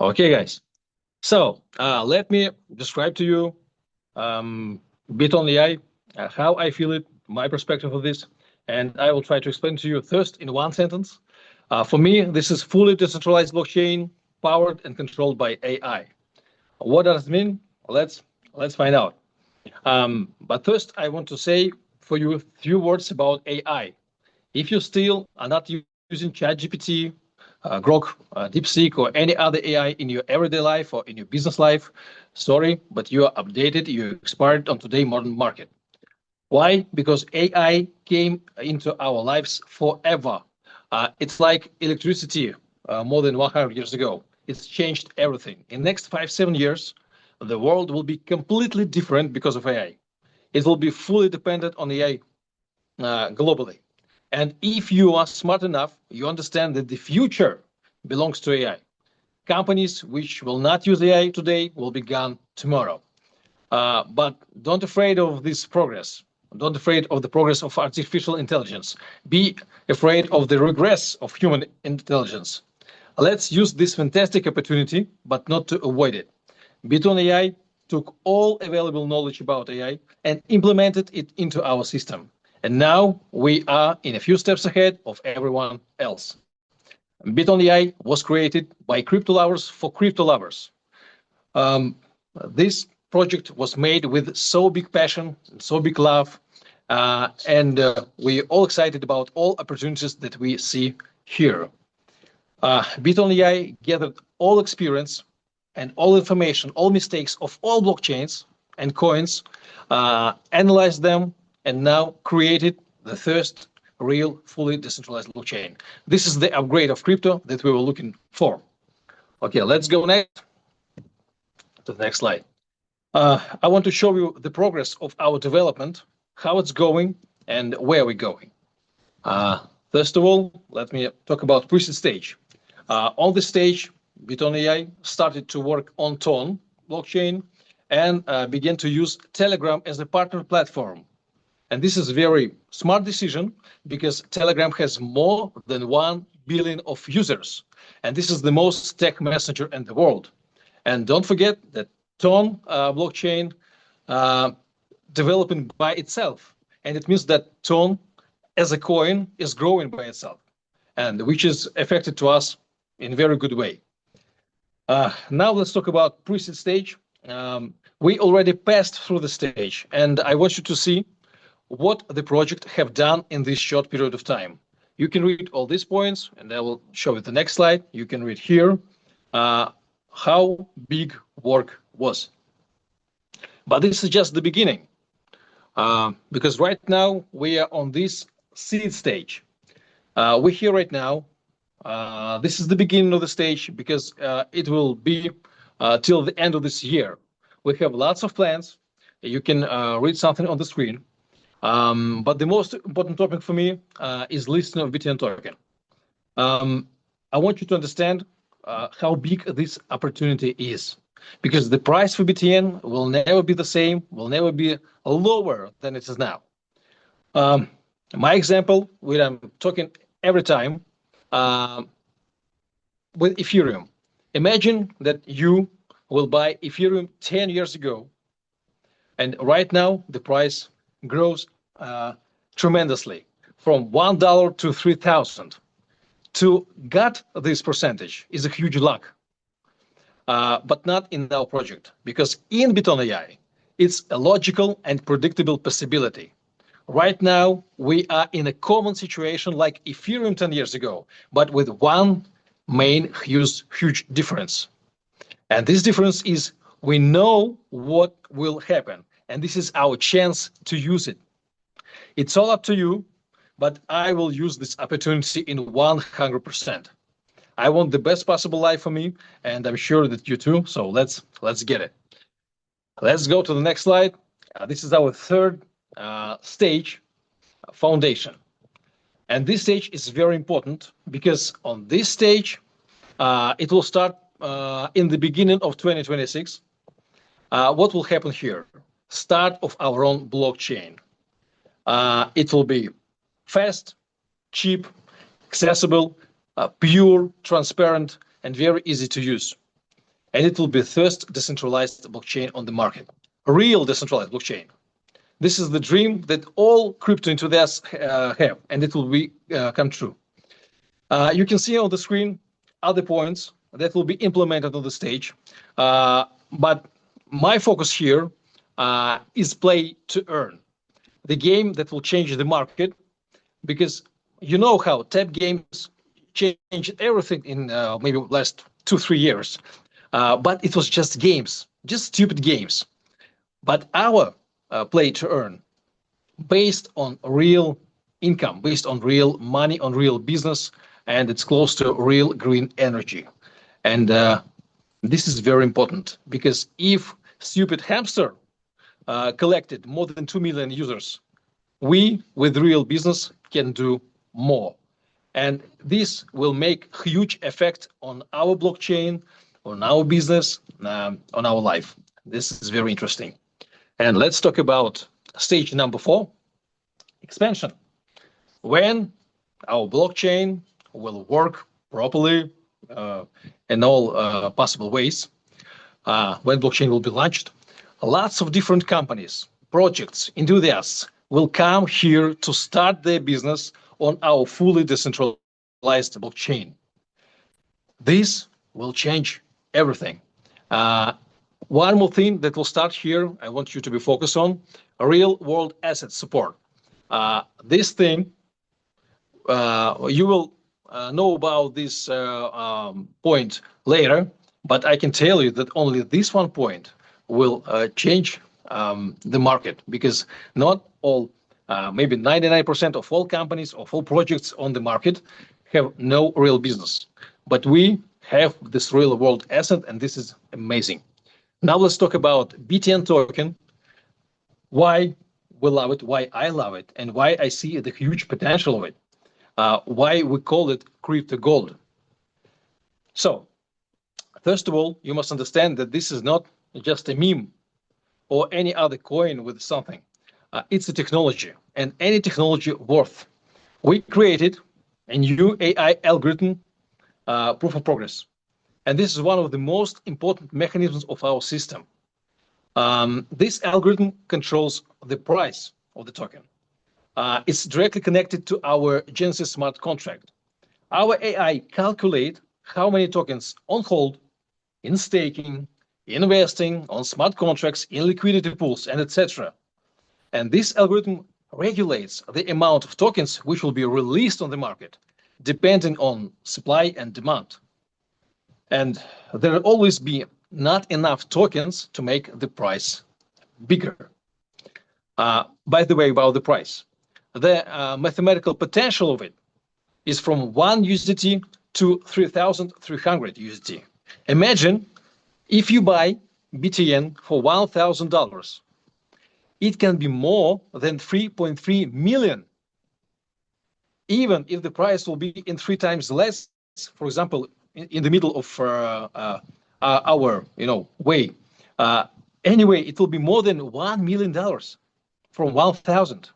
Okay, guys. So let me describe to you BitTON.AI, how I feel it, my perspective of this, and I will try to explain to you first in one sentence. For me, this is fully decentralized blockchain, powered and controlled by AI. What does it mean? Let's find out. But first, I want to say for you a few words about AI. If you still are not using ChatGPT, Grok, DeepSeek, or any other AI in your everyday life or in your business life, sorry, but you are updated, you're expired on today's modern market. Why? Because AI came into our lives forever. It's like electricity more than 100 years ago. It's changed everything. In the next 5, 7 years, the world will be completely different because of AI. It will be fully dependent on AI globally. And if you are smart enough, you understand that the future belongs to AI. Companies which will not use AI today will be gone tomorrow. But don't afraid of this progress. Don't afraid of the progress of artificial intelligence. Be afraid of the regress of human intelligence. Let's use this fantastic opportunity, but not to avoid it. BitTON.AI took all available knowledge about AI and implemented it into our system. And now we are in a few steps ahead of everyone else. BitTON.AI was created by crypto lovers for crypto lovers. This project was made with so big passion, so big love, and we're all excited about all opportunities that we see here. BitTON.AI gathered all experience and all information, all mistakes of all blockchains and coins, analyzed them, and now created the first real fully decentralized blockchain. This is the upgrade of crypto that we were looking for. Okay, let's go next to the next slide. I want to show you the progress of our development, how it's going, and where we're going. First of all, let me talk about pre-seed stage. On this stage, BitTON.AI started to work on TON blockchain and began to use Telegram as a partner platform. And this is a very smart decision because Telegram has more than 1 billion of users. And this is the most tech messenger in the world. And don't forget that TON blockchain developing by itself. And it means that TON as a coin is growing by itself, and which is affected to us in a very good way. Now let's talk about pre-seed stage. We already passed through the stage, and I want you to see what the project have done in this short period of time. You can read all these points, and I will show you the next slide. You can read here how big work was. But this is just the beginning, because right now we are on this seed stage. We're here right now. This is the beginning of the stage because it will be till the end of this year. We have lots of plans. You can read something on the screen. But the most important topic for me is listing of BTN token. I want you to understand how big this opportunity is, because the price for BTN will never be the same, will never be lower than it is now. My example, which I'm talking every time, with Ethereum. Imagine that you will buy Ethereum 10 years ago, and right now the price grows tremendously from $1 to 3,000. To get this percentage is a huge luck, but not in our project, because in BitTON.AI, it's a logical and predictable possibility. Right now, we are in a common situation like Ethereum 10 years ago, but with one main huge difference. And this difference is we know what will happen, and this is our chance to use it. It's all up to you, but I will use this opportunity in 100%. I want the best possible life for me, and I'm sure that you too. So let's get it. Let's go to the next slide. This is our third stage, foundation. And this stage is very important because on this stage, it will start in the beginning of 2026. What will happen here? Start of our own blockchain. It will be fast, cheap, accessible, pure, transparent, and very easy to use. and it will be the first decentralized blockchain on the market, a real decentralized blockchain. This is the dream that all crypto enthusiasts have, and it will be come true. You can see on the screen other points that will be implemented on the stage, but my focus here is play to earn, the game that will change the market, because you know how tap games changed everything in maybe last 2-3 years, but it was just games, just stupid games. But our play to earn, based on real income, based on real money, on real business, and it's close to real green energy. And this is very important, because if stupid hamster collected more than 2 million users, we with real business can do more. And this will make huge effect on our blockchain, on our business, on our life. This is very interesting. And let's talk about stage number 4, expansion. When our blockchain will work properly in all possible ways, when blockchain will be launched, lots of different companies, projects, enthusiasts will come here to start their business on our fully decentralized blockchain. This will change everything. One more thing that will start here, I want you to be focused on, real world asset support. This thing, you will know about this point later, but I can tell you that only this one point will change the market, because not all, maybe 99% of all companies, of all projects on the market have no real business. But we have this real world asset, and this is amazing. Now let's talk about BTN token, why we love it, why I love it, and why I see the huge potential of it, why we call it crypto gold. So, first of all, you must understand that this is not just a meme or any other coin with something. It's a technology, and any technology worth. We created a new AI algorithm, proof of progress. And this is one of the most important mechanisms of our system. This algorithm controls the price of the token. It's directly connected to our Genesis smart contract. Our AI calculates how many tokens on hold, in staking, investing, on smart contracts, in liquidity pools, and etc. And this algorithm regulates the amount of tokens which will be released on the market, depending on supply and demand. And there will always be not enough tokens to make the price bigger. By the way, about the price, the mathematical potential of it is from 1 USDT to 3,300 USDT. Imagine if you buy BTN for $1,000, it can be more than 3.3 million. Even if the price will be in 3 times less, for example, in the middle of our way. Anyway, it will be more than $1 million from 1,000.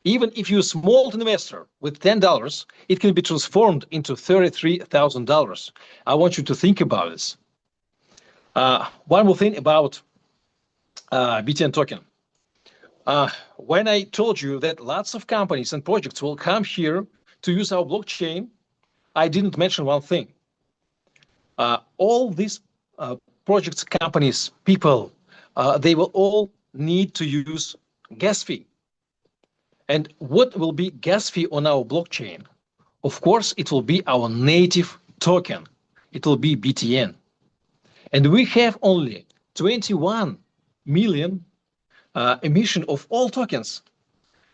Even if you're a small investor with $10, it can be transformed into $33,000. I want you to think about this. One more thing about BTN token. When I told you that lots of companies and projects will come here to use our blockchain, I didn't mention one thing. All these projects, companies, people, they will all need to use gas fee. And what will be gas fee on our blockchain? Of course, it will be our native token. It will be BTN. And we have only 21 million emission of all tokens.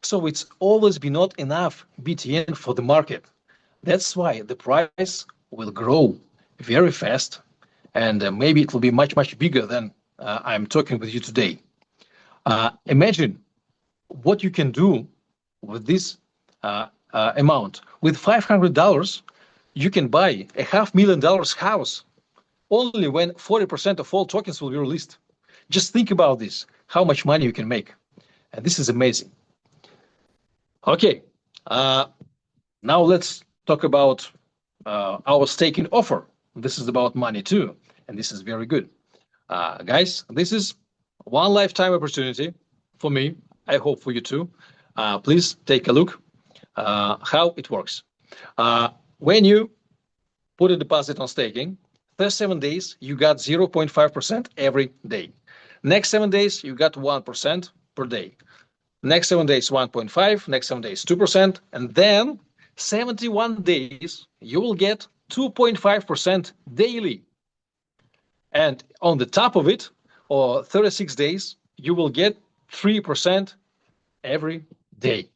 So it's always been not enough BTN for the market. That's why the price will grow very fast, and maybe it will be much, much bigger than I'm talking with you today. Imagine what you can do with this amount. With $500, you can buy a $500,000 house only when 40% of all tokens will be released. Just think about this, how much money you can make. And this is amazing. Okay, now let's talk about our staking offer. This is about money too. and this is very good. Guys, this is one lifetime opportunity for me. I hope for you too. Please take a look how it works. When you put a deposit on staking, first 7 days, you got 0.5% every day. Next 7 days, you got 1% per day. Next 7 days, 1.5, next 7 days, 2%, and then 71 days, you will get 2.5% daily. And on the top of it, or 36 days, you will get 3% every day.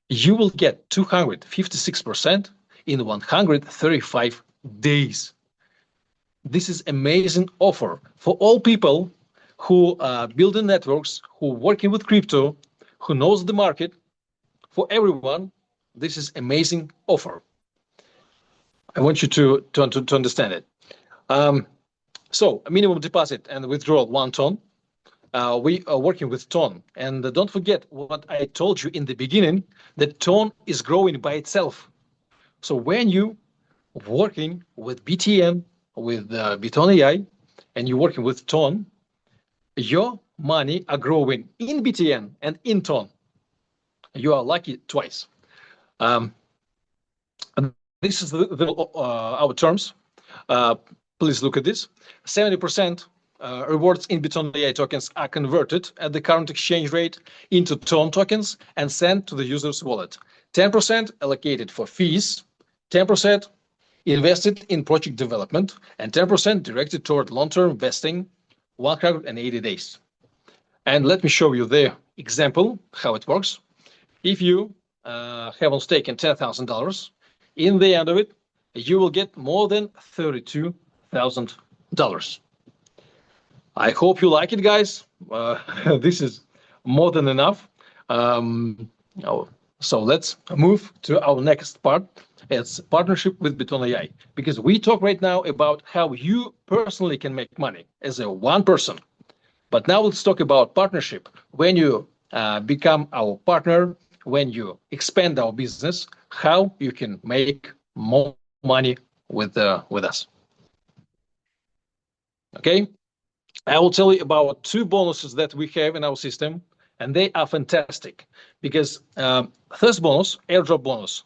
You will get 256% in 135 days. This is amazing offer for all people who building networks, who working with crypto, who knows the market. For everyone, this is amazing offer. I want you to understand it. So a minimum deposit and withdrawal 1 ton. We are working with TON, and don't forget what I told you in the beginning, that TON is growing by itself. So when you working with BTN, with BitTON.AI, and you're working with TON, your money are growing in BTN and in TON. You are lucky twice. This is our terms. Please look at this. 70% rewards in BitTON.AI tokens are converted at the current exchange rate into TON tokens and sent to the user's wallet. 10% allocated for fees, 10% invested in project development, and 10% directed toward long-term vesting, 180 days. And let me show you the example, how it works. If you have on stake $10,000, in the end of it, you will get more than $32,000. I hope you like it, guys. This is more than enough. So let's move to our next part. It's partnership with BitTON.AI, because we talk right now about how you personally can make money as a one person. But now let's talk about partnership. When you become our partner, when you expand our business, how you can make more money with us. Okay, I will tell you about 2 bonuses that we have in our system, and they are fantastic. Because first bonus, airdrop bonus,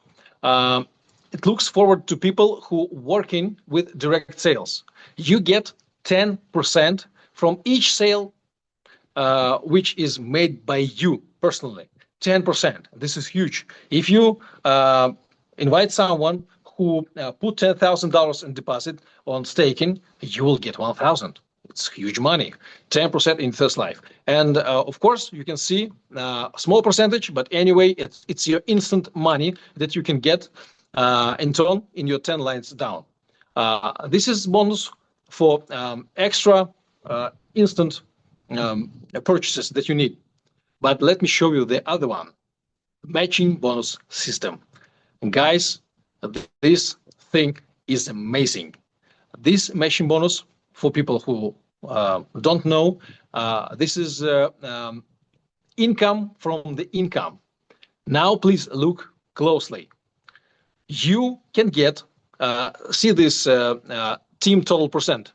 it looks forward to people who working with direct sales. You get 10% from each sale which is made by you personally. 10%. This is huge. If you invite someone who put $10,000 in deposit on staking, you will get 1,000. It's huge money. 10% in first life. And of course, you can see a small percentage, but anyway, it's your instant money that you can get in turn in your 10 lines down. This is bonus for extra instant purchases that you need. But let me show you the other one, matching bonus system. And guys, this thing is amazing. This matching bonus, for people who don't know, this is income from the income. Now, please look closely. You can get, see this team total percent.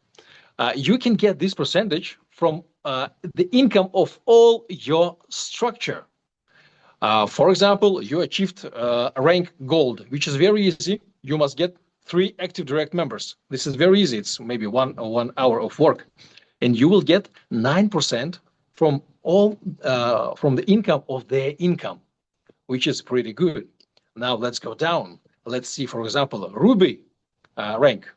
You can get this percentage from the income of all your structure. For example, you achieved rank gold, which is very easy. You must get 3 active direct members. This is very easy. It's maybe one hour of work, and you will get 9% from all from the income of their income, which is pretty good. Now let's go down. Let's see, for example, Ruby rank,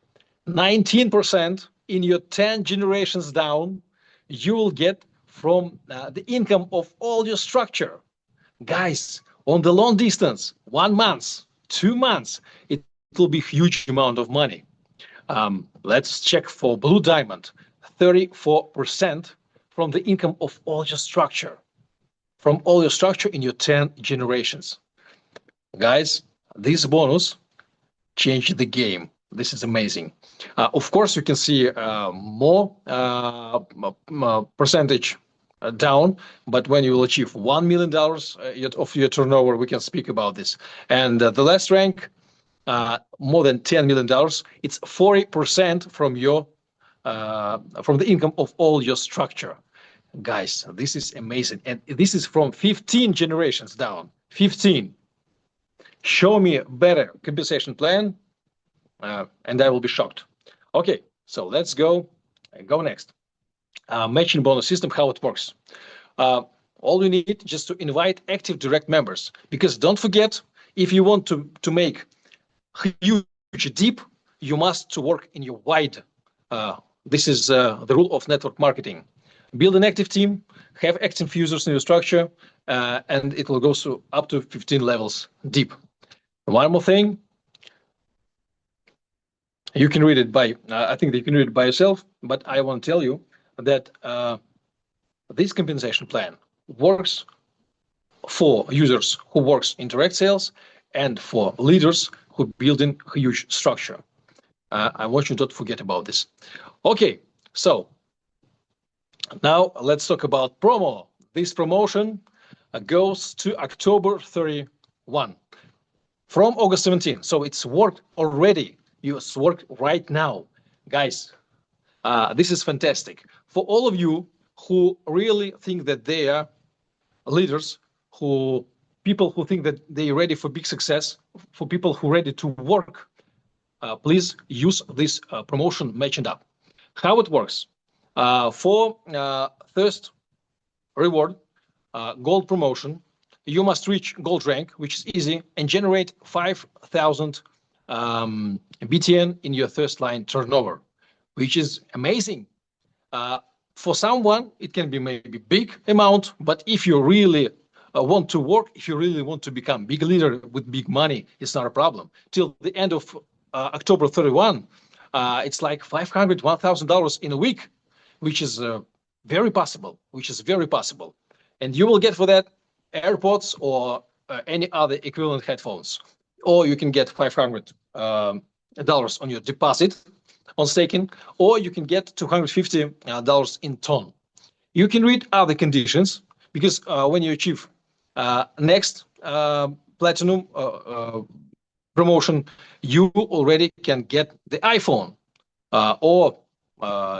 19% in your 10 generations down. You will get from the income of all your structure. Guys, on the long distance, 1 month, 2 months, it will be huge amount of money. Let's check for Blue Diamond, 34% from the income of all your structure, from all your structure in your 10 generations. Guys, this bonus changed the game. This is amazing. Of course, you can see more percentage down, but when you will achieve $1 million of your turnover, we can speak about this. And the last rank, more than $10 million, it's 40% from your from the income of all your structure. Guys, this is amazing. And this is from 15 generations down. 15. Show me a better compensation plan, and I will be shocked. Okay, so let's go next. Matching bonus system, how it works. All you need just to invite active direct members, because don't forget, if you want to make huge deep, you must to work in your wide. This is the rule of network marketing. Build an active team, have active users in your structure, and it will go through up to 15 levels deep. One more thing, you can read it by, I think that you can read it by yourself, but I want to tell you that this compensation plan works for users who works in direct sales and for leaders who building a huge structure. I want you to not forget about this. Okay, so now let's talk about promo. This promotion goes to October 31 from August 17. So it's worked already. It's worked right now. Guys, this is fantastic. For all of you who really think that they are leaders, people who think that they're ready for big success, for people who are ready to work, please use this promotion matching up. How it works? For first reward, gold promotion, you must reach gold rank, which is easy, and generate 5,000 BTN in your first line turnover, which is amazing. For someone, it can be maybe big amount, but if you really want to work, if you really want to become big leader with big money, it's not a problem. Till the end of October 31, it's like $500, $1,000 in a week, which is very possible, And you will get for that AirPods or any other equivalent headphones. Or you can get $500 on your deposit on staking, or you can get $250 in ton. You can read other conditions, because when you achieve next platinum promotion, you already can get the iPhone or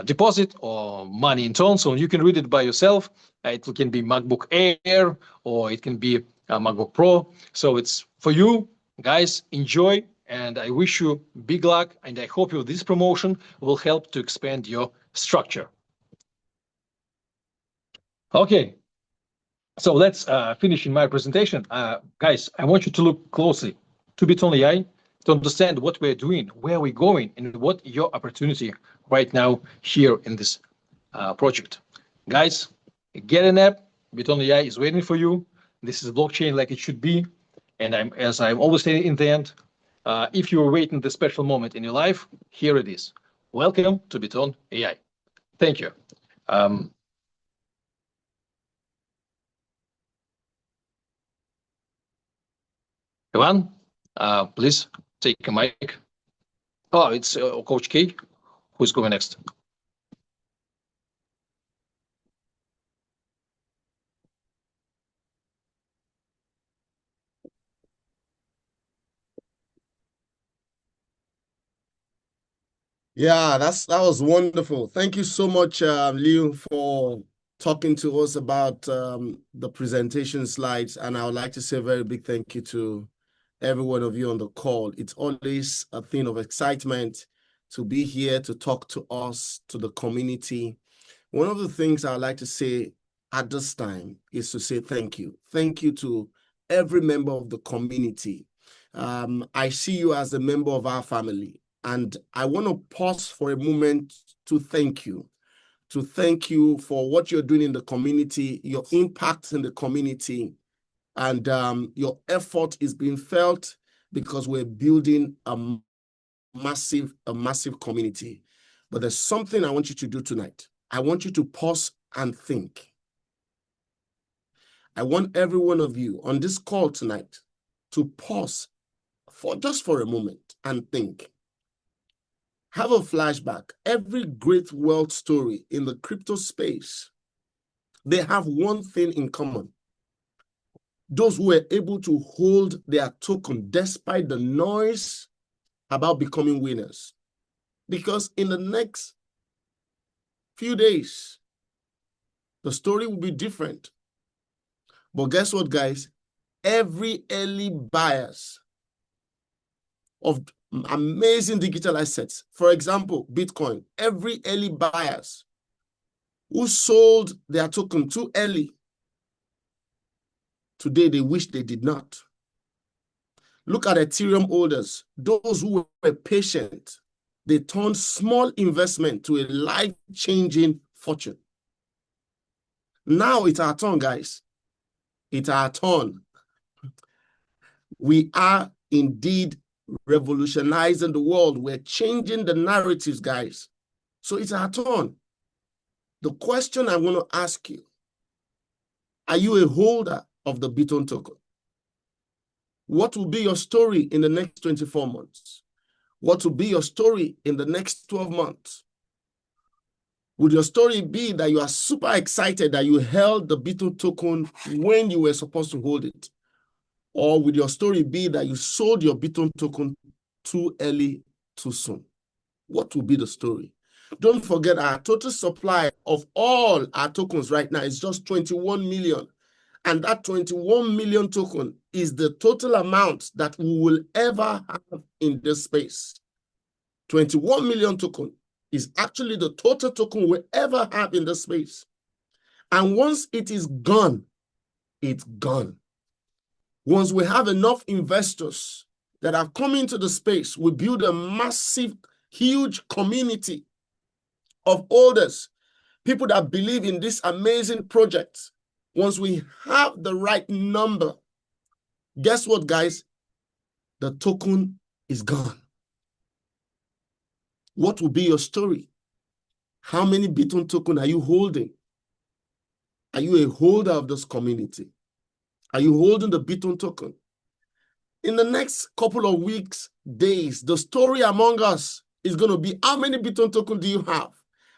deposit or money in tons. So you can read it by yourself. It can be MacBook Air or it can be a MacBook Pro. So it's for you guys. Enjoy, and I wish you big luck. And I hope this promotion will help to expand your structure. Okay, so let's finish in my presentation. Guys, I want you to look closely to BitTON.AI to understand what we're doing, where we're going, and what your opportunity right now here in this project. Guys, get an app. BitTON.AI is waiting for you. This is blockchain like it should be. And as I'm always saying in the end, if you were waiting the special moment in your life, here it is. Welcome to BitTON.AI. Thank you. Ivan, please take a mic. Oh, it's Coach K. Who's going next? Yeah, that was wonderful. Thank you so much, Liu, for talking to us about the presentation slides. And I would like to say a very big thank you to every one of you on the call. It's always a thing of excitement to be here to talk to us, to the community. One of the things I'd like to say at this time is to say thank you. Thank you to every member of the community. I see you as a member of our family. And I want to pause for a moment to thank you for what you're doing in the community, your impact in the community, and your effort is being felt because we're building a massive community. But there's something I want you to do tonight. I want you to pause and think. I want every one of you on this call tonight to pause just for a moment and think. Have a flashback. Every great wealth story in the crypto space, they have one thing in common. Those who were able to hold their token despite the noise about becoming winners. Because in the next few days, the story will be different. But guess what, guys? Every early buyers of amazing digital assets, for example, Bitcoin, every early buyers who sold their token too early, today they wish they did not. Look at Ethereum holders, those who were patient. They turned small investment to a life-changing fortune. Now it's our turn, guys. It's our turn. We are indeed revolutionizing the world. We're changing the narratives, guys. So it's our turn. The question I'm going to ask you, are you a holder of the BitTON token? What will be your story in the next 24 months? What will be your story in the next 12 months? Would your story be that you are super excited that you held the BitTON token when you were supposed to hold it? Or would your story be that you sold your BitTON token too early, too soon? What will be the story? Don't forget, our total supply of all our tokens right now is just 21 million. And that 21 million token is the total amount that we will ever have in this space. 21 million token is actually the total token we'll ever have in this space. And once it is gone, it's gone. Once we have enough investors that have come into the space, we build a massive, huge community of holders, people that believe in this amazing project. Once we have the right number, guess what, guys? The token is gone. What will be your story? How many BitTON token are you holding? Are you a holder of this community? Are you holding the BitTON token? In the next couple of weeks, days, the story among us is going to be, how many BitTON token do you have?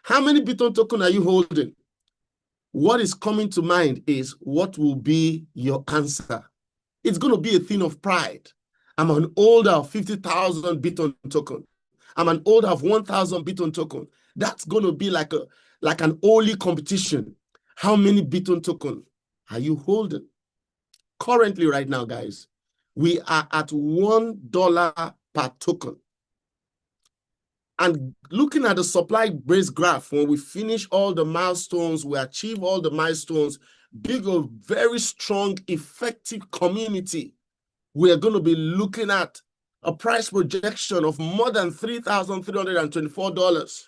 How many BitTON token are you holding? What is coming to mind is, what will be your answer? It's going to be a thing of pride. I'm an holder of 50,000 BitTON token. I'm an holder of 1,000 BitTON token. That's going to be like an holy competition. How many BitTON token are you holding? Currently, right now, guys, we are at $1 per token. And looking at the supply-based graph, when we finish all the milestones, we achieve all the milestones, build a very strong, effective community, we are going to be looking at a price projection of more than $3,324.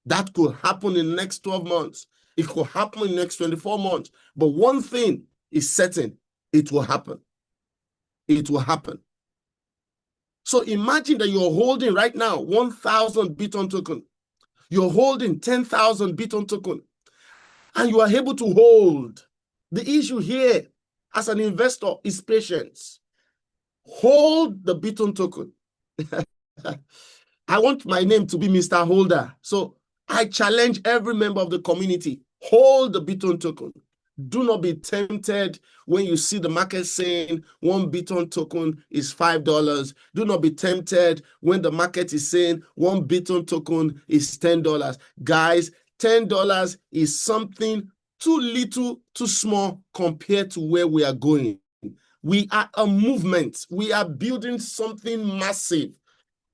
That could happen in the next 12 months. It could happen in the next 24 months. But one thing is certain, it will happen. It will happen. So imagine that you're holding right now 1,000 BitTON token. You're holding 10,000 BitTON token. And you are able to hold. The issue here as an investor is patience. Hold the BitTON token. I want my name to be Mr. Holder. So I challenge every member of the community, hold the BitTON token. Do not be tempted when you see the market saying one BitTON token is $5. Do not be tempted when the market is saying one BitTON token is $10. Guys, $10 is something too little, too small compared to where we are going. We are a movement. We are building something massive.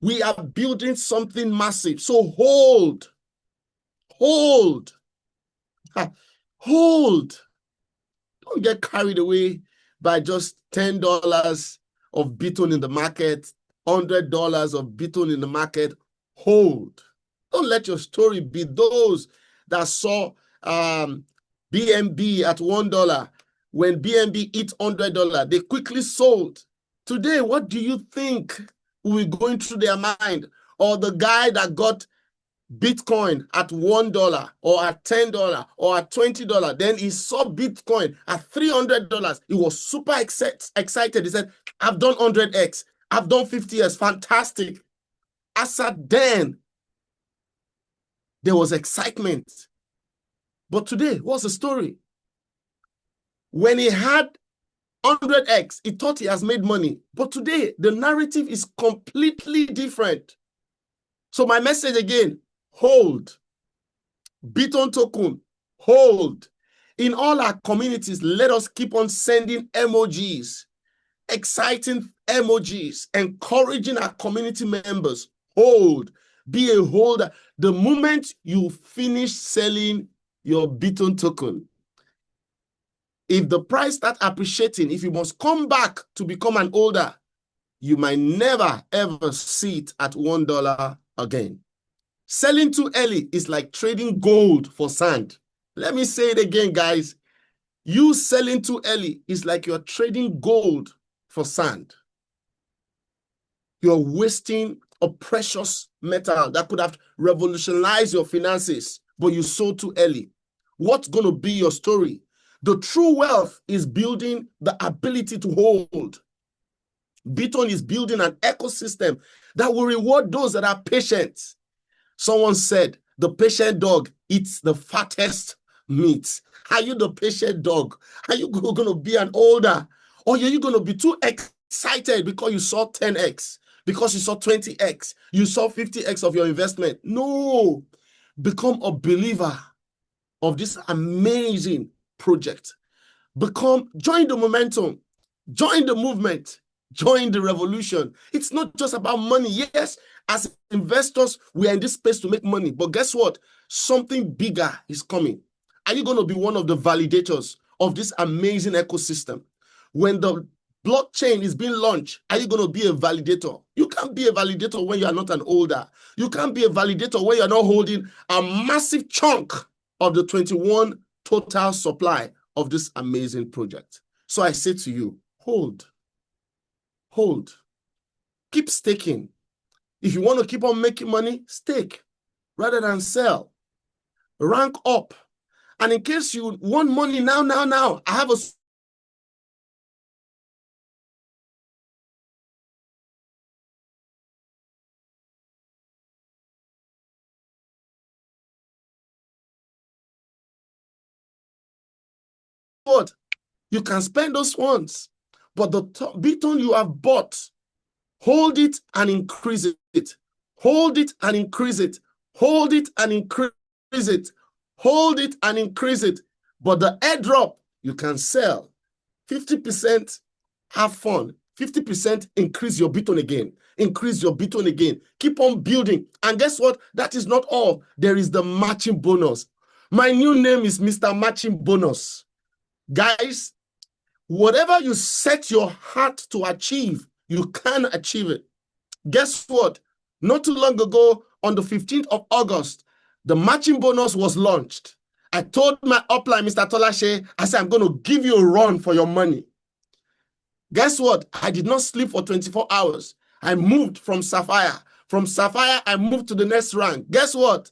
We are building something massive. So hold. Hold. Hold. Don't get carried away by just $10 of BitTON in the market, $100 of BitTON in the market. Hold. Don't let your story be those that saw BNB at $1. When BNB hit $100, they quickly sold. Today, what do you think will be going through their mind? Or the guy that got Bitcoin at $1 or at $10 or at $20, then he saw Bitcoin at $300. He was super excited. He said, I've done 100x. I've done 50x. Fantastic. As at then, there was excitement. But today, what's the story? When he had 100x, he thought he has made money. But today, the narrative is completely different. So my message again, hold. BitTON token, hold. In all our communities, let us keep on sending emojis, exciting emojis, encouraging our community members. Hold, be a holder. The moment you finish selling your BitTON token, if the price starts appreciating, if you must come back to become an holder, you might never ever see it at $1 again. Selling too early is like trading gold for sand. Let me say it again, guys. You selling too early is like you're trading gold for sand. You're wasting a precious metal that could have revolutionized your finances, but you sold too early. What's going to be your story? The true wealth is building the ability to hold. BitTON is building an ecosystem that will reward those that are patient. Someone said, the patient dog eats the fattest meat. Are you the patient dog? Are you going to be an older? Or are you going to be too excited because you saw 10x, because you saw 20x, you saw 50x of your investment? No. Become a believer of this amazing project. Join the momentum, join the movement, join the revolution. It's not just about money. Yes, as investors, we are in this space to make money. But guess what? Something bigger is coming. Are you going to be one of the validators of this amazing ecosystem? When the blockchain is being launched, are you going to be a validator? You can't be a validator when you are not an holder. You can't be a validator when you're not holding a massive chunk of the 21 total supply of this amazing project. So I say to you, hold, keep staking. If you want to keep on making money, stake rather than sell. Rank up. And in case you want money now, I have a what? You can spend those funds, but the BitTON you have bought, hold it and increase it. Hold it and increase it. Hold it and increase it. Hold it and increase it. But the airdrop, you can sell. 50%, have fun. 50%, increase your BitTON again. Increase your BitTON again. Keep on building. And guess what? That is not all. There is the matching bonus. My new name is Mr. Matching Bonus. Guys, whatever you set your heart to achieve, you can achieve it. Guess what? Not too long ago, on the 15th of August, the matching bonus was launched. I told my upline, Mr. Tolashe, I said, I'm going to give you a run for your money. Guess what? I did not sleep for 24 hours. I moved from Sapphire. From Sapphire, I moved to the next rank. Guess what?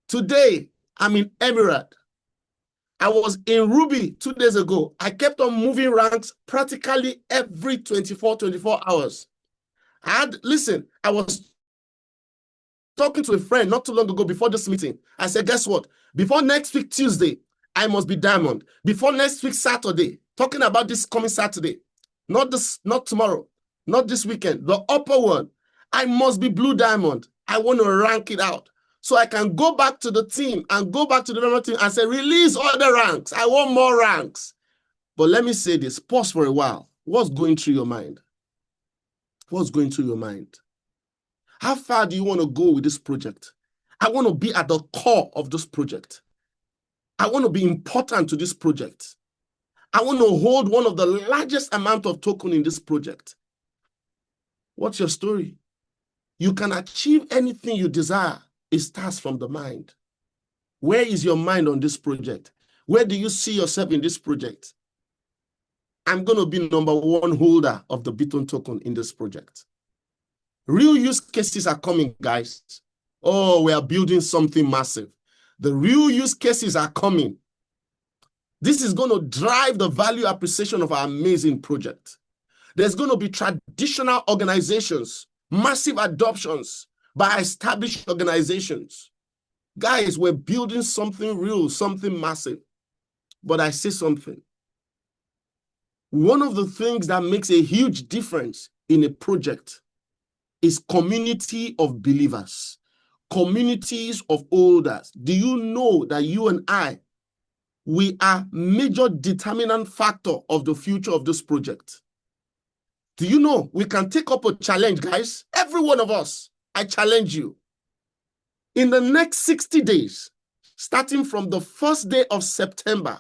Today, I'm in Emirate. I was in Ruby 2 days ago. I kept on moving ranks practically every 24 hours. Listen, I was talking to a friend not too long ago before this meeting. I said, guess what? Before next week, Tuesday, I must be diamond. Before next week, Saturday, talking about this coming Saturday, not tomorrow, not this weekend, the upper one, I must be blue diamond. I want to rank it out so I can go back to the team and go back to the member team and say, release all the ranks. I want more ranks. But let me say this, pause for a while. What's going through your mind? What's going through your mind? How far do you want to go with this project? I want to be at the core of this project. I want to be important to this project. I want to hold one of the largest amount of token in this project. What's your story? You can achieve anything you desire. It starts from the mind. Where is your mind on this project? Where do you see yourself in this project? I'm going to be #1 holder of the BitTON token in this project. Real use cases are coming, guys. Oh, we are building something massive. The real use cases are coming. This is going to drive the value appreciation of our amazing project. There's going to be traditional organizations, massive adoptions by established organizations. Guys, we're building something real, something massive. But I say something. One of the things that makes a huge difference in a project is community of believers. communities of holders. Do you know that you and I, we are major determinant factor of the future of this project? Do you know we can take up a challenge, guys? Every one of us, I challenge you. In the next 60 days, starting from the first day of September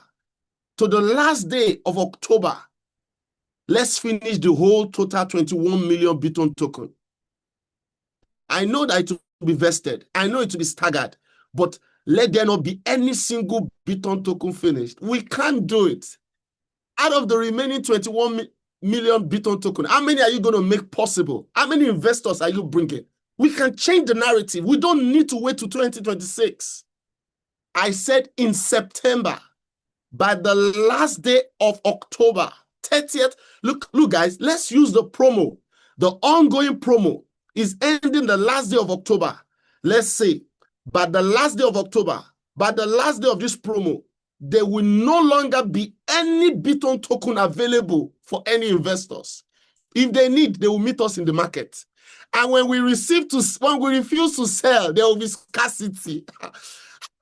to the last day of October, let's finish the whole total 21 million BitTON token. I know that it will be vested. I know it will be staggered, but let there not be any single BitTON token finished. We can't do it. Out of the remaining 21 million BitTON token, how many are you going to make possible? How many investors are you bringing? We can change the narrative. We don't need to wait to 2026. I said in September, by the last day of October, 30th. Look, guys, let's use the promo. The ongoing promo is ending the last day of October. Let's say by the last day of October, by the last day of this promo, there will no longer be any BitTON token available for any investors. If they need, they will meet us in the market. And when we refuse to sell, there will be scarcity.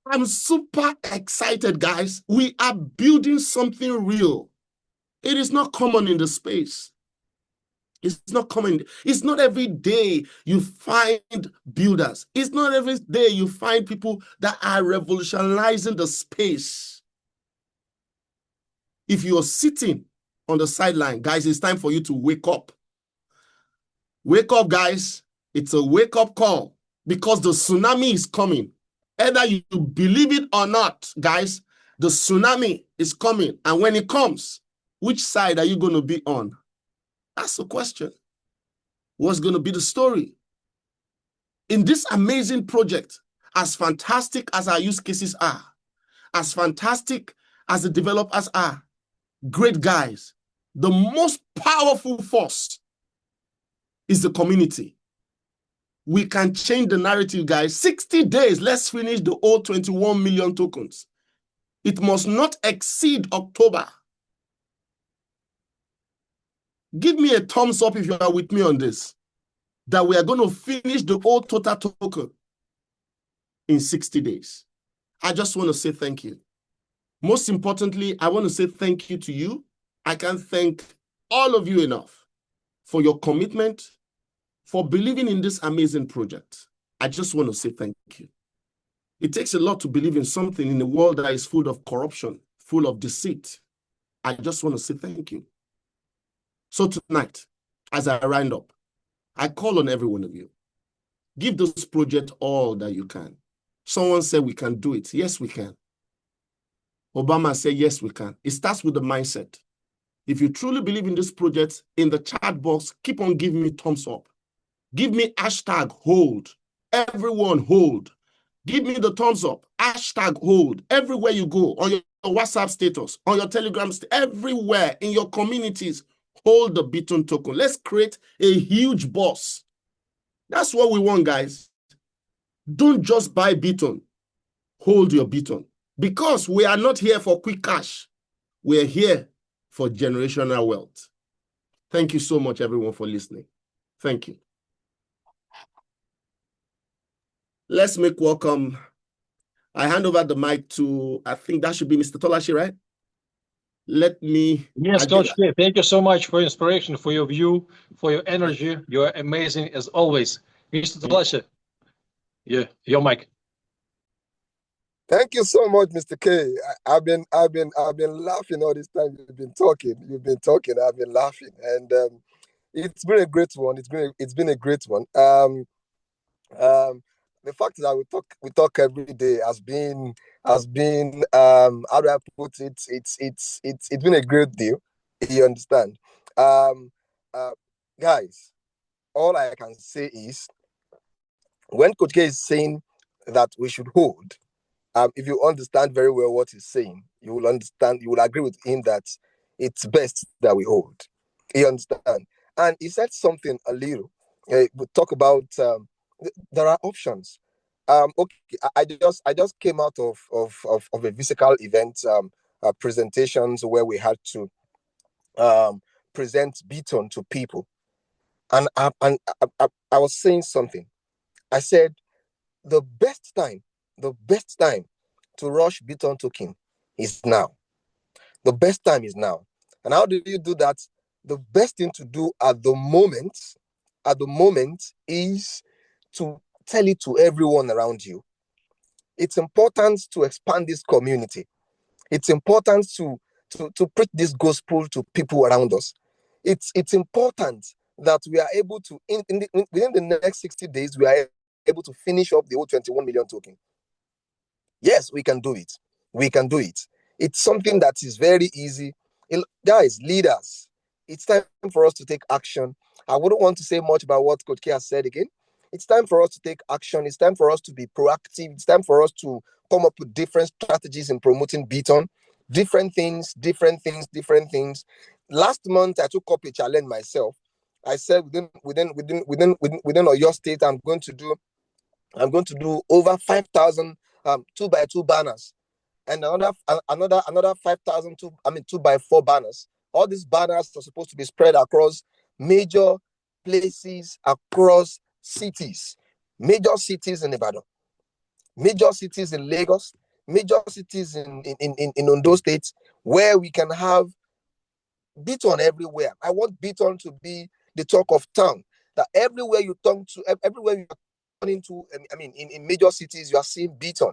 I'm super excited, guys. We are building something real. It is not common in the space. It's not common. It's not every day you find builders. It's not every day you find people that are revolutionizing the space. If you're sitting on the sideline, guys, it's time for you to wake up. Wake up, guys. It's a wake-up call because the tsunami is coming. Either you believe it or not, guys, the tsunami is coming. And when it comes, which side are you going to be on? That's the question. What's going to be the story? In this amazing project, as fantastic as our use cases are, as fantastic as the developers are, great guys, the most powerful force is the community. We can change the narrative, guys. 60 days, let's finish the old 21 million tokens. It must not exceed October. Give me a thumbs up if you are with me on this, that we are going to finish the old total token in 60 days. I just want to say thank you. Most importantly, I want to say thank you to you. I can't thank all of you enough for your commitment, for believing in this amazing project. I just want to say thank you. It takes a lot to believe in something in a world that is full of corruption, full of deceit. I just want to say thank you. So tonight, as I round up, I call on every one of you. Give this project all that you can. Someone said we can do it. Yes, we can. Obama said, yes, we can. It starts with the mindset. If you truly believe in this project, in the chat box, keep on giving me thumbs up. Give me hashtag hold. Everyone hold. Give me the thumbs up. Hashtag hold. Everywhere you go, on your WhatsApp status, on your Telegram, everywhere in your communities, hold the BitTON token. Let's create a huge buzz. That's what we want, guys. Don't just buy BitTON. Hold your BitTON. Because we are not here for quick cash. We are here for generational wealth. Thank you so much, everyone, for listening. Thank you. Let's make welcome. I hand over the mic to, I think that should be Mr. Tolashi, right? Let me. Yes, Coach K, thank you so much for your inspiration, for your view, for your energy. You're amazing as always. Mr. Tolashi, yeah, your mic. Thank you so much, Mr. K. I've been laughing all this time. You've been talking. I've been laughing, and it's been a great one. It's been a great one. The fact that we talk every day has been how do I put it? It's been a great deal. You understand, guys? All I can say is when Coach K is saying that we should hold. If you understand very well what he's saying, you will understand, you will agree with him that it's best that we hold. You understand? And he said something a little. We talk about there are options. Okay, I just came out of a physical event presentations where we had to present BitTON to people, and I was saying something. I said the best time to rush BitTON token is now. The best time is now. And how do you do that? The best thing to do at the moment is to tell it to everyone around you. It's important to expand this community. It's important to preach this gospel to people around us. It's important that we are able to, within the next 60 days, we are able to finish up the whole 21 million token. Yes, we can do it. We can do it. It's something that is very easy. Guys, leaders, it's time for us to take action. I wouldn't want to say much about what Coach K has said again. It's time for us to take action. It's time for us to be proactive. It's time for us to come up with different strategies in promoting BitTON. Different things. Last month, I took up a challenge myself. I said within your state, I'm going to do over 5,000 2x2 banners, and another 5,000 2x4 banners. All these banners are supposed to be spread across major places, across cities, major cities in Ibadan, major cities in Lagos, major cities in Ondo State, where we can have BitTON everywhere. I want BitTON to be the talk of town, that everywhere you turn to, everywhere you turn into, in major cities, you are seeing BitTON.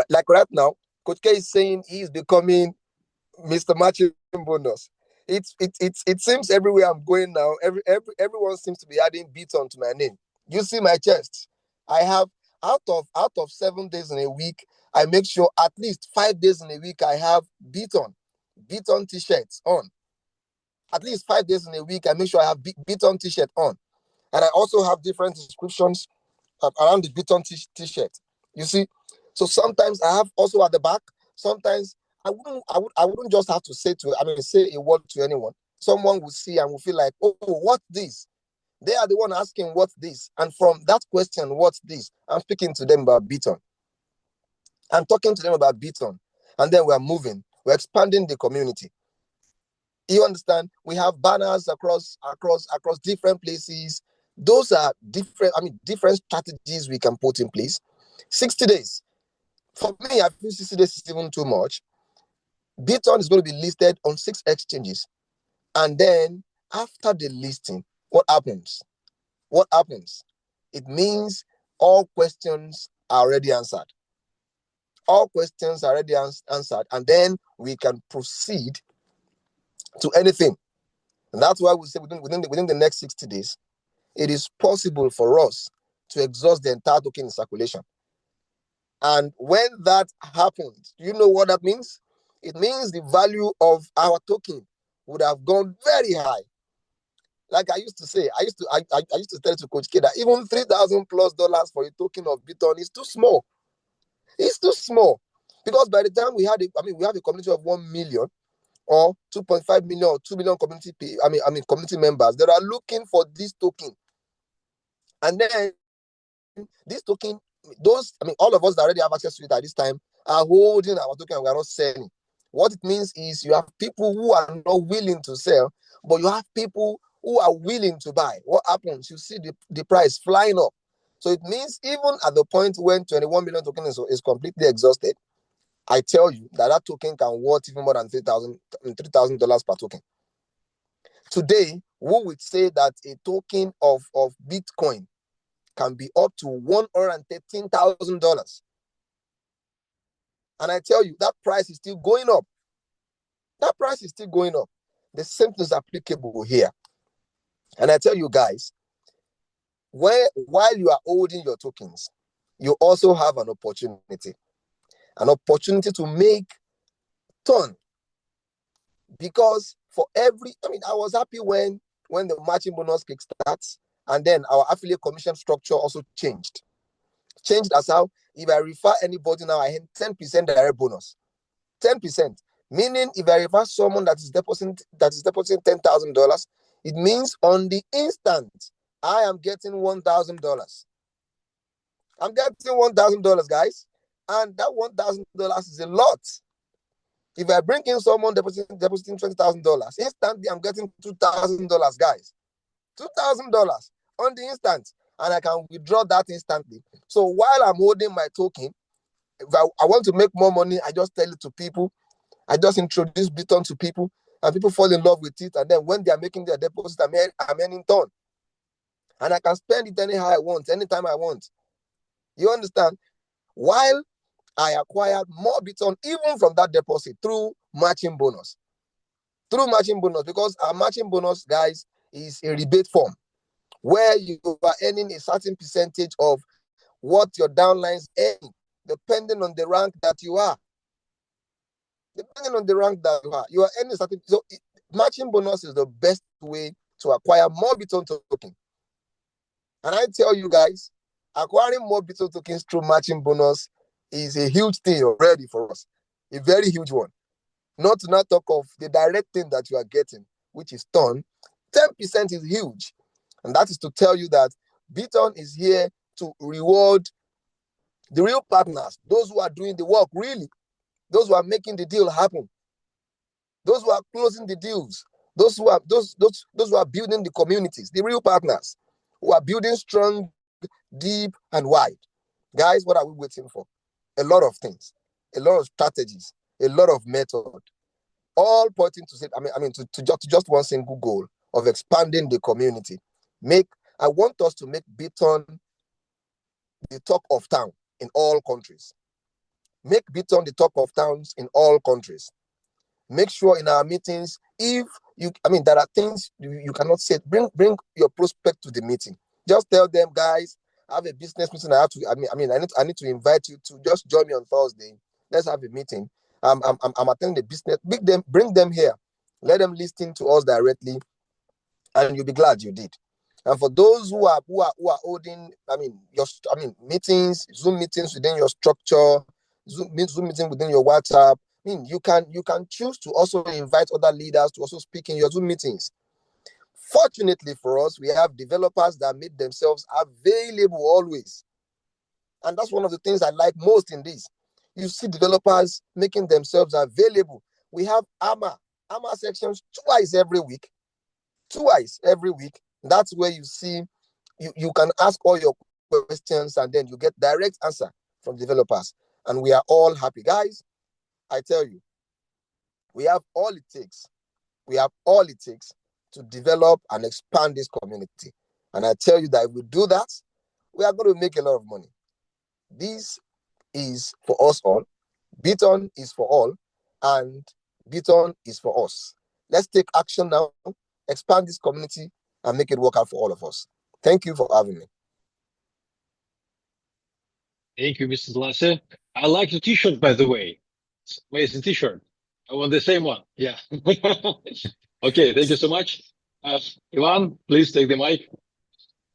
Like right now, Coach K is saying he's becoming Mr. Matching Bonus. It seems everywhere I'm going now, everyone seems to be adding BitTON to my name. You see my chest. I have out of 7 days in a week, I make sure at least 5 days in a week I have BitTON t-shirts on. At least 5 days in a week, I make sure I have BitTON t-shirt on. And I also have different inscriptions around the BitTON t-shirt. You see? So sometimes I have also at the back. Sometimes I wouldn't just have to say a word to anyone. Someone will see and will feel like, oh, what's this? They are the one asking what's this. And from that question, what's this? I'm speaking to them about BitTON. I'm talking to them about BitTON. And then we're moving. We're expanding the community. You understand? We have banners across different places. Those are different strategies we can put in place. 60 days. For me, I feel 60 days is even too much. BitTON is going to be listed on 6 exchanges. And then after the listing, what happens? What happens? It means all questions are already answered. All questions are already answered. And then we can proceed to anything. And that's why we say within the next 60 days, it is possible for us to exhaust the entire token in circulation. And when that happens, you know what that means? It means the value of our token would have gone very high. Like I used to say, I used to tell to Coach K that even $3,000+ for a token of BitTON is too small. It's too small. Because by the time we have a community of 1 million or 2.5 million or 2 million community members that are looking for this token. And then this token, all of us that already have access to it at this time are holding our token and we are not selling. What it means is you have people who are not willing to sell, but you have people who are willing to buy. What happens? You see the price flying up. So it means even at the point when 21 million token is completely exhausted, I tell you that token can worth even more than $3,000 per token. Today, we would say that a token of Bitcoin can be up to $113,000. And I tell you, that price is still going up. That price is still going up. The same thing is applicable here. And I tell you guys, while you are holding your tokens, you also have an opportunity to make ton. Because for every, I was happy when the matching bonus kick starts, and then our affiliate commission structure also changed. Changed as how, if I refer anybody now, I have 10% direct bonus. 10%. Meaning if I refer someone that is depositing $10,000, it means on the instant, I am getting $1,000. I'm getting $1,000, guys. And that $1,000 is a lot. If I bring in someone depositing $20,000, instantly I'm getting $2,000, guys. $2,000 on the instant. and I can withdraw that instantly. So while I'm holding my token, if I want to make more money, I just tell it to people. I just introduce BitTON to people, and people fall in love with it. And then when they are making their deposit, I'm earning ton. And I can spend it anyhow I want, anytime I want. You understand? While I acquired more BitTON even from that deposit through matching bonus. Through matching bonus, because our matching bonus, guys, is a rebate form where you are earning a certain percentage of what your downlines earn, depending on the rank that you are. Depending on the rank that you are earning certain. So matching bonus is the best way to acquire more BitTON token. And I tell you guys, acquiring more BitTON tokens through matching bonus is a huge thing already for us. A very huge one. Not to not talk of the direct thing that you are getting, which is ton. 10% is huge. And that is to tell you that BitTON is here to reward the real partners, those who are doing the work, really, those who are making the deal happen, those who are closing the deals, those who are building the communities, the real partners who are building strong, deep, and wide. Guys, what are we waiting for? A lot of things, a lot of strategies, a lot of method, all pointing to to just one single goal of expanding the community. I want us to make BitTON the talk of town in all countries. Make BitTON the talk of towns in all countries. Make sure in our meetings, if there are things you cannot say, bring your prospect to the meeting. Just tell them, guys, I have a business meeting. I need to invite you to just join me on Thursday. Let's have a meeting. I'm attending the business. Bring them here. Let them listen to us directly, and you'll be glad you did. And for those who are holding, meetings, Zoom meetings within your structure, Zoom meeting within your WhatsApp. You can choose to also invite other leaders to also speak in your Zoom meetings. Fortunately for us, we have developers that make themselves available always. And that's one of the things I like most in this. You see developers making themselves available. We have AMA sections twice every week. That's where you see, you can ask all your questions and then you get direct answer from developers. And we are all happy. Guys, I tell you, we have all it takes. To develop and expand this community. And I tell you that if we do that, we are going to make a lot of money. This is for us all. BitTON is for all, and BitTON is for us. Let's take action now, expand this community, and make it work out for all of us. Thank you for having me. Thank you, Mrs. Lasse. I like the t-shirt, by the way. It's amazing t-shirt. I want the same one. Yeah. Okay, thank you so much. Ivan, please take the mic.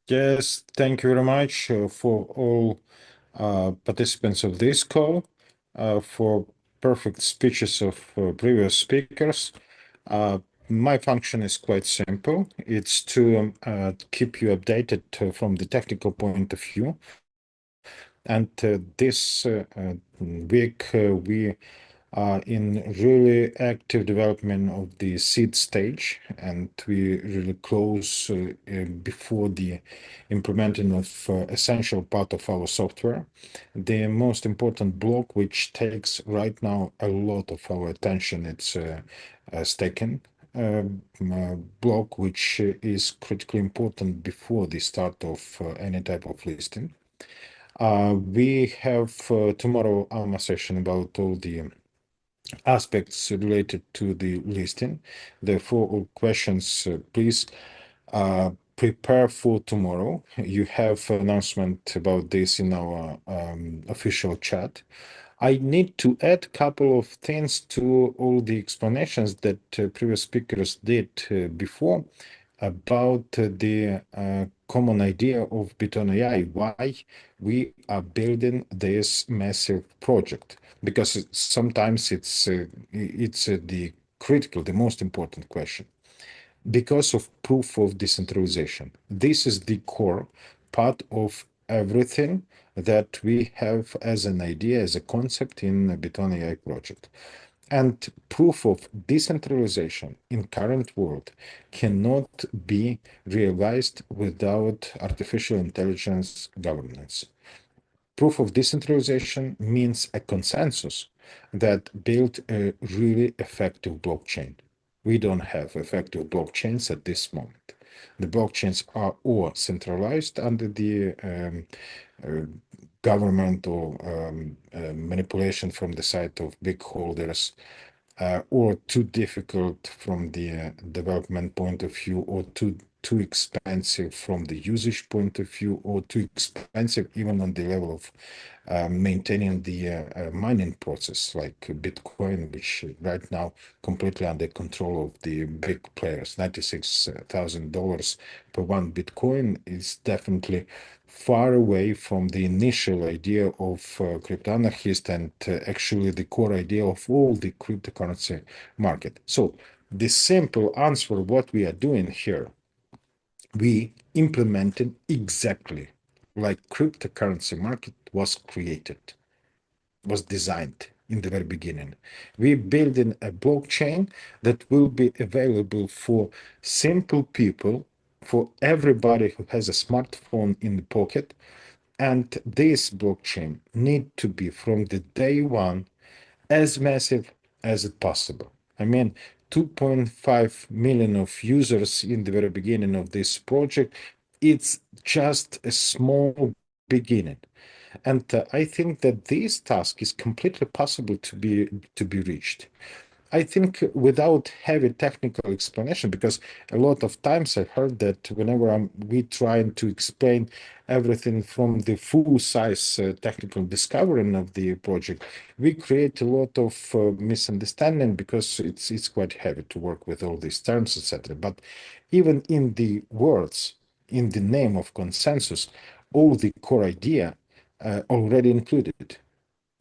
Yes, thank you very much for all participants of this call, for perfect speeches of previous speakers. My function is quite simple. It's to keep you updated from the technical point of view. And this week we are in really active development of the seed stage, and we really close before the implementing of essential part of our software. The most important block, which takes right now a lot of our attention, it's staking block, which is critically important before the start of any type of listing. We have tomorrow AMA session about all the aspects related to the listing. Therefore, all questions, please prepare for tomorrow. You have announcement about this in our official chat. I need to add a couple of things to all the explanations that previous speakers did before about the common idea of BitTON.AI, why we are building this massive project. Because sometimes it's the critical, the most important question. Because of proof of decentralization. This is the core part of everything that we have as an idea, as a concept in the BitTON.AI project. And proof of decentralization in current world cannot be realized without artificial intelligence governance. Proof of decentralization means a consensus that built a really effective blockchain. We don't have effective blockchains at this moment. The blockchains are all centralized under the uh, government or manipulation from the side of big holders, or too difficult from the development point of view, or too expensive from the usage point of view, or too expensive even on the level of maintaining the mining process, like Bitcoin, which right now completely under control of the big players. $96,000 per one Bitcoin is definitely far away from the initial idea of crypto anarchist and actually the core idea of all the cryptocurrency market. So the simple answer, what we are doing here, we implemented exactly like cryptocurrency market was created, was designed in the very beginning. We building a blockchain that will be available for simple people, for everybody who has a smartphone in the pocket. And this blockchain need to be from the day one as massive as it possible. I mean, 2.5 million of users in the very beginning of this project, it's just a small beginning. And I think that this task is completely possible to be reached. I think without heavy technical explanation, because a lot of times I heard that whenever we trying to explain everything from the full size technical discovering of the project, we create a lot of misunderstanding because it's quite heavy to work with all these terms, etc. But even in the words, in the name of consensus, all the core idea already included.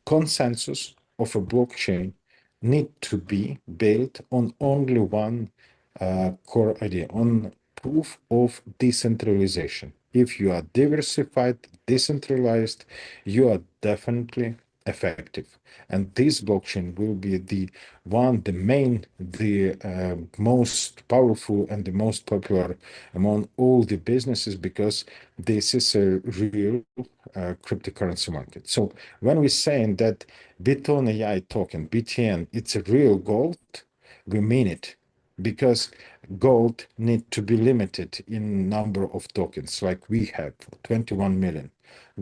Consensus of a blockchain need to be built on only one core idea, on proof of decentralization. If you are diversified, decentralized, you are definitely effective. And this blockchain will be the one, the main, the most powerful and the most popular among all the businesses, because this is a real cryptocurrency market. So when we're saying that BitTON.AI token, BTN, it's a real gold, we mean it, because gold need to be limited in number of tokens, like we have 21 million.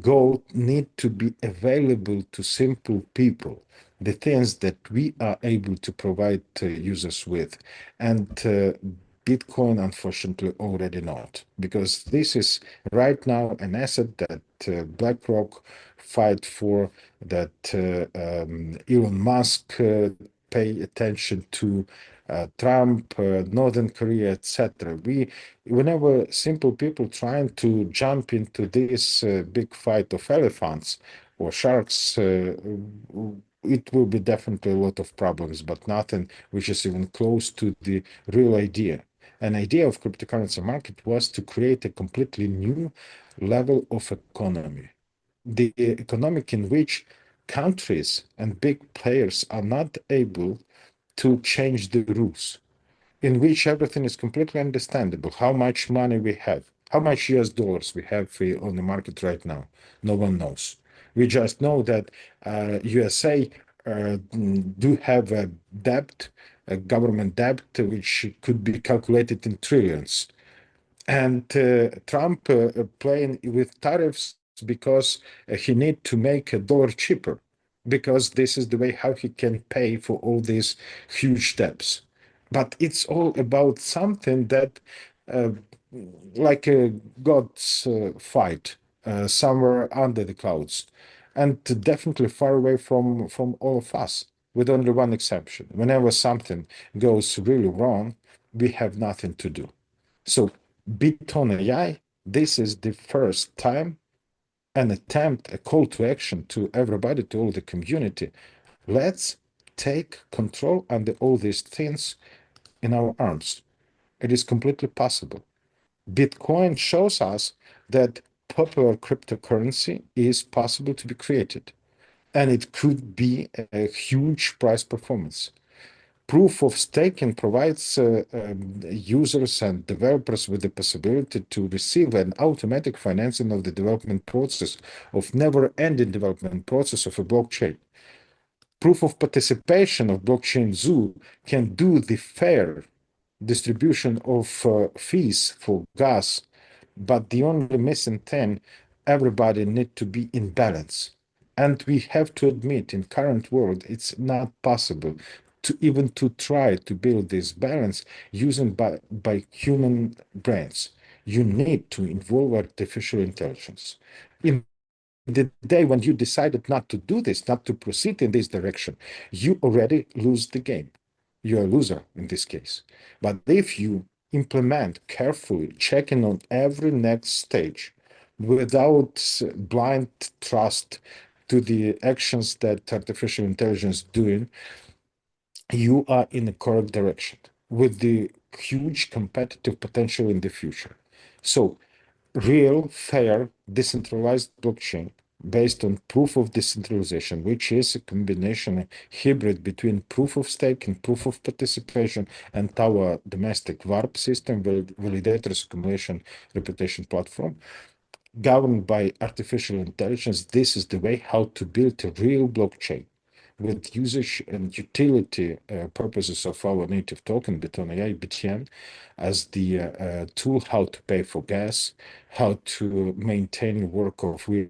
Gold need to be available to simple people, the things that we are able to provide users with. And Bitcoin, unfortunately, already not, because this is right now an asset that BlackRock fight for, that Elon Musk pay attention to, Trump, Northern Korea, etc. Whenever simple people trying to jump into this big fight of elephants or sharks, it will be definitely a lot of problems, but nothing which is even close to the real idea. An idea of cryptocurrency market was to create a completely new level of economy, the economic in which countries and big players are not able to change the rules, in which everything is completely understandable. How much money we have, how much US dollars we have on the market right now, no one knows. We just know that USA do have a debt, a government debt, which could be calculated in trillions. And Trump playing with tariffs because he need to make a dollar cheaper, because this is the way how he can pay for all these huge debts. But it's all about something that, uh, like a God's fight somewhere under the clouds, and definitely far away from all of us, with only one exception. Whenever something goes really wrong, we have nothing to do. So BitTON.AI, this is the first time an attempt, a call to action to everybody, to all the community. Let's take control under all these things in our arms. It is completely possible. Bitcoin shows us that popular cryptocurrency is possible to be created. and it could be a huge price performance. Proof of staking provides users and developers with the possibility to receive an automatic financing of the development process, of never-ending development process of a blockchain. Proof of participation of blockchain zoo can do the fair distribution of fees for gas, but the only missing thing, everybody need to be in balance. And we have to admit, in current world, it's not possible to even to try to build this balance using by human brains. You need to involve artificial intelligence. In the day when you decided not to do this, not to proceed in this direction, you already lose the game. You're a loser in this case. But if you implement carefully, checking on every next stage without blind trust to the actions that artificial intelligence doing, you are in the correct direction with the huge competitive potential in the future. So real, fair, decentralized blockchain based on proof of decentralization, which is a combination, a hybrid between proof of stake and proof of participation, and our domestic VARP system, Validators Accumulation Reputation Platform, governed by artificial intelligence. This is the way how to build a real blockchain with usage and utility purposes of our native token, BitTON.AI, BTN, as the tool how to pay for gas, how to maintain work of real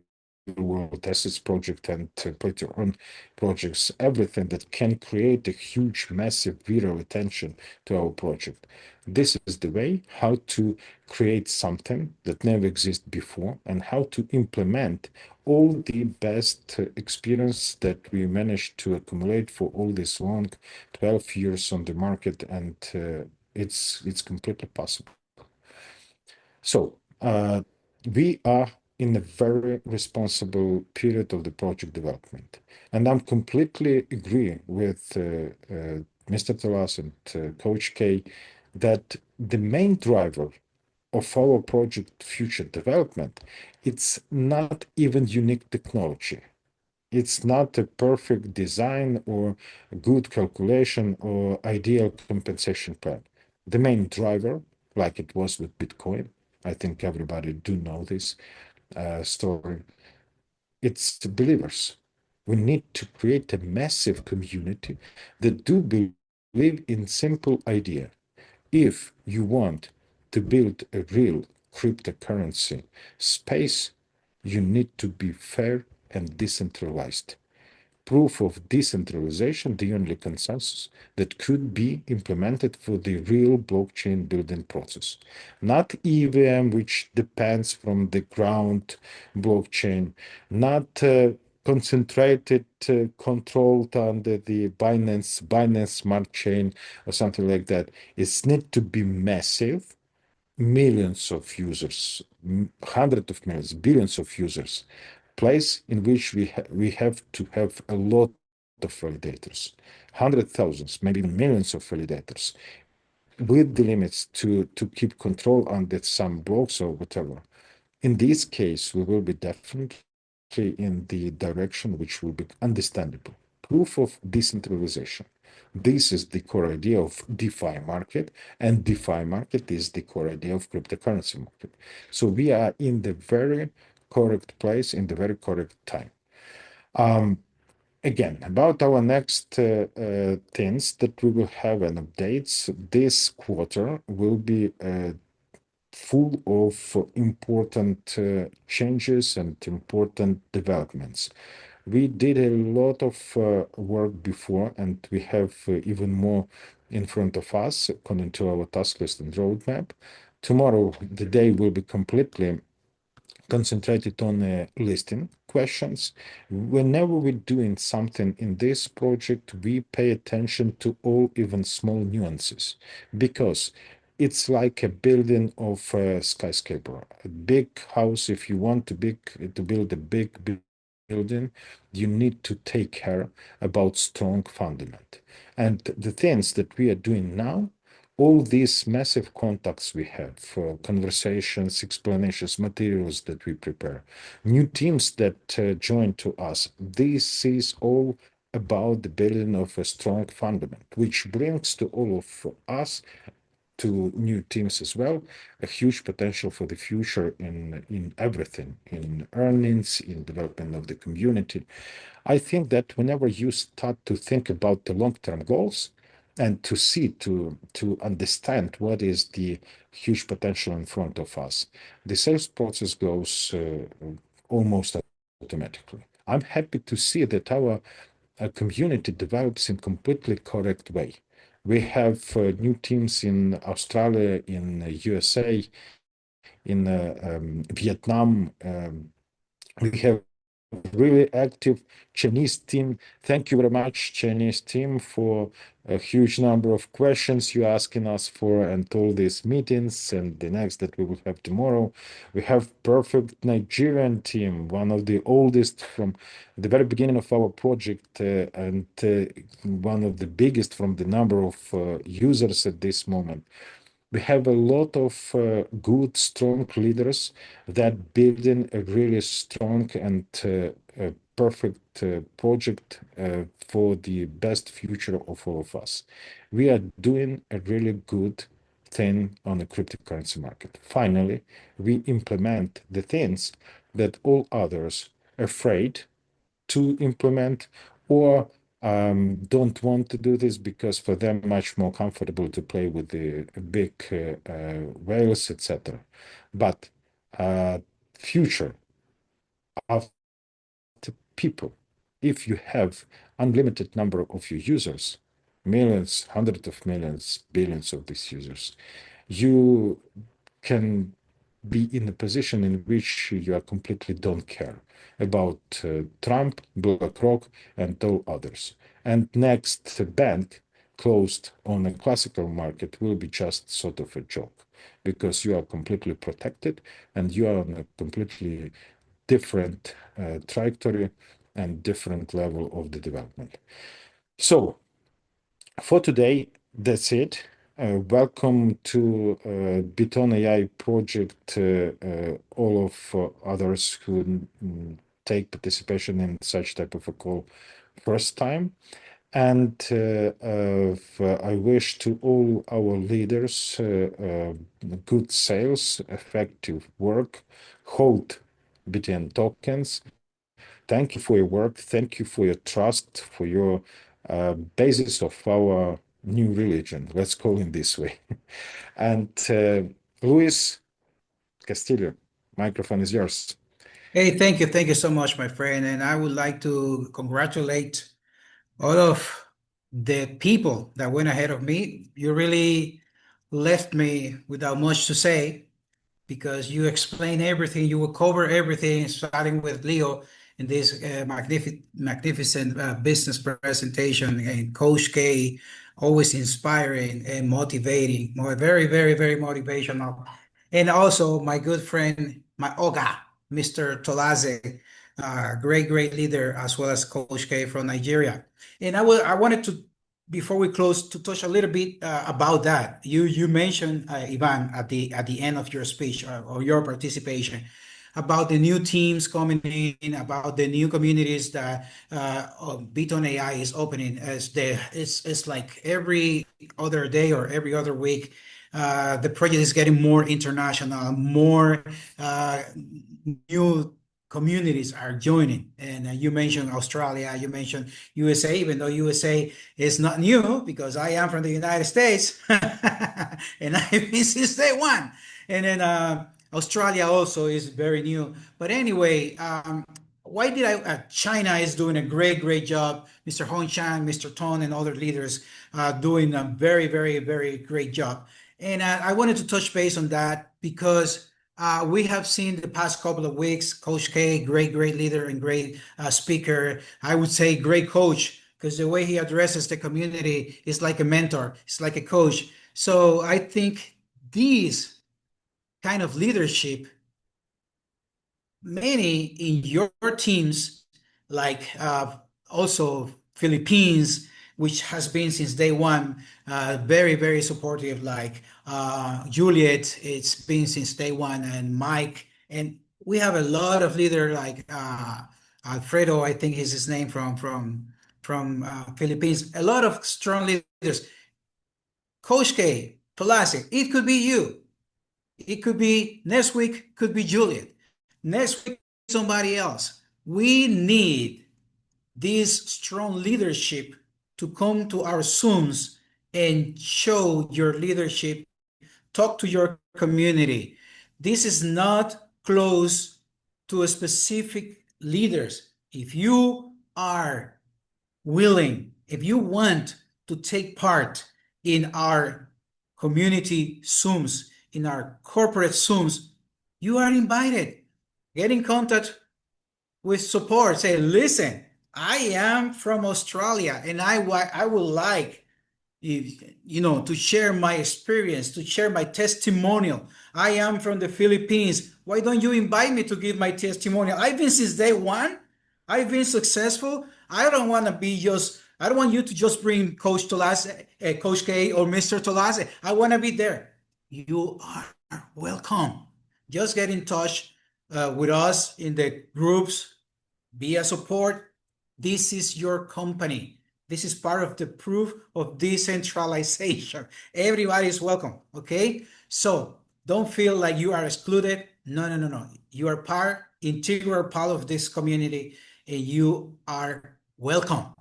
world assets project and put your own projects, everything that can create a huge, massive viral attention to our project. This is the way how to create something that never existed before and how to implement all the best experience that we managed to accumulate for all this long 12 years on the market, and it's completely possible. So we are in a very responsible period of the project development, and I'm completely agree with Mr. Talas and Coach K that the main driver of our project future development, it's not even unique technology. It's not a perfect design or a good calculation or ideal compensation plan. The main driver, like it was with Bitcoin, I think everybody do know this story, it's the believers. We need to create a massive community that do believe in simple idea. If you want to build a real cryptocurrency space, you need to be fair and decentralized. Proof of decentralization, the only consensus that could be implemented for the real blockchain building process. Not EVM, which depends from the ground blockchain, not concentrated, controlled under the Binance Smart Chain or something like that. It's need to be massive, millions of users, hundreds of millions, billions of users, place in which we have to have a lot of validators, hundred thousands, maybe even millions of validators, with the limits to keep control on that some blocks or whatever. In this case, we will be definitely in the direction which will be understandable. Proof of decentralization. This is the core idea of DeFi market, and DeFi market is the core idea of cryptocurrency market. So we are in the very correct place in the very correct time. Again, about our next things that we will have and updates, this quarter will be full of important changes and important developments. We did a lot of work before, and we have even more in front of us according to our task list and roadmap. Tomorrow, the day will be completely concentrated on listing questions. Whenever we're doing something in this project, we pay attention to all even small nuances, because it's like a building of a skyscraper, a big house. If you want to build a big building, you need to take care about strong fundament. And the things that we are doing now all these massive contacts we have, conversations, explanations, materials that we prepare, new teams that join to us, this is all about the building of a strong fundament, which brings to all of us, to new teams as well, a huge potential for the future in everything, in earnings, in development of the community. I think that whenever you start to think about the long-term goals and to see, to understand what is the huge potential in front of us, the sales process goes almost automatically. I'm happy to see that our community develops in completely correct way. We have new teams in Australia, in USA, in Vietnam. We have really active Chinese team. Thank you very much, Chinese team, for a huge number of questions you're asking us for, and all these meetings, and the next that we will have tomorrow. We have perfect Nigerian team, one of the oldest from the very beginning of our project, and one of the biggest from the number of users at this moment. We have a lot of good, strong leaders that building a really strong and perfect project for the best future of all of us. We are doing a really good thing on the cryptocurrency market. Finally, we implement the things that all others are afraid to implement, or don't want to do this because for them much more comfortable to play with the big whales, etc. But future of the people, if you have unlimited number of your users, millions, hundreds of millions, billions of these users, you can be in a position in which you are completely don't care about Trump, BlackRock, and all others. And next bank closed on a classical market will be just sort of a joke, because you are completely protected and you are on a completely different trajectory and different level of the development. So for today, that's it. Welcome to BitTON.AI project, all of others who take participation in such type of a call first time. And I wish to all our leaders good sales, effective work, hold BTN tokens. Thank you for your work. Thank you for your trust, for your basis of our new religion. Let's call it this way. And Luis Castillo, microphone is yours. Hey, thank you. Thank you so much, my friend. And I would like to congratulate all of the people that went ahead of me. You really left me without much to say, because you explain everything, you will cover everything, starting with Leo in this magnificent business presentation, and Coach K, always inspiring and motivating, very, very, very motivational. And also my good friend, my Oga, Mr. Tolaze, great, great leader, as well as Coach K from Nigeria. And I wanted to, before we close, to touch a little bit about that. You mentioned, Ivan, at the end of your speech, or your participation, about the new teams coming in, about the new communities that BitTON.AI is opening. It's like every other day or every other week, the project is getting more international, more new communities are joining. And you mentioned Australia, you mentioned USA, even though USA is not new, because I am from the United States and I've been since day one. And then Australia also is very new. But anyway, why did China is doing a great, great job. Mr. Hong Chang, Mr. Ton, and other leaders doing a very, very, very great job. And I wanted to touch base on that because we have seen the past couple of weeks, Coach K, great, great leader and great speaker. I would say great coach, because the way he addresses the community is like a mentor. It's like a coach. So I think these kind of leadership, many in your teams, like also Philippines, which has been since day one, very, very supportive. Like Juliet, it's been since day one, and Mike, and we have a lot of leaders like Alfredo, I think is his name from Philippines. A lot of strong leaders. Coach K, Pulaski, it could be you. It could be next week, could be Juliet. Next week, somebody else. We need this strong leadership to come to our Zooms and show your leadership, talk to your community. This is not close to a specific leaders. If you are willing, if you want to take part in our community Zooms, in our corporate Zooms, you are invited. Get in contact with support. Say, listen, I am from Australia and I would like, to share my experience, to share my testimonial. I am from the Philippines. Why don't you invite me to give my testimonial? I've been since day one. I've been successful. I don't want you to just bring Coach Tolase, Coach K or Mr. Tolase. I want to be there. You are welcome. Just get in touch with us in the groups, be a support. This is your company. This is part of the proof of decentralization. Everybody is welcome, okay? So don't feel like you are excluded. No. You are integral part of this community, and you are welcome.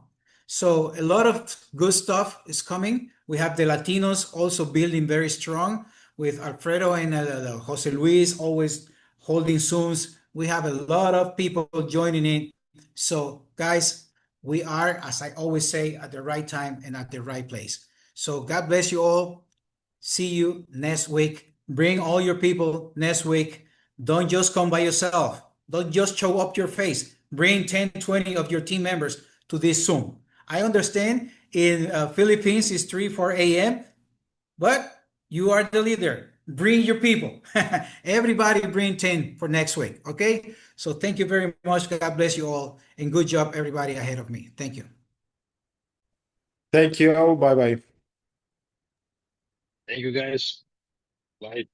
So a lot of good stuff is coming. We have the Latinos also building very strong with Alfredo and Jose Luis always holding Zooms. We have a lot of people joining in. So guys, we are, as I always say, at the right time and at the right place. So God bless you all. See you next week. Bring all your people next week. Don't just come by yourself. Don't just show up your face. Bring 10, 20 of your team members to this Zoom. I understand in Philippines it's 3, 4 a.m., but you are the leader. Bring your people. Everybody bring 10 for next week, okay? So thank you very much. God bless you all. And good job, everybody ahead of me. Thank you. Thank you all. Bye-bye. Thank you, guys. Bye.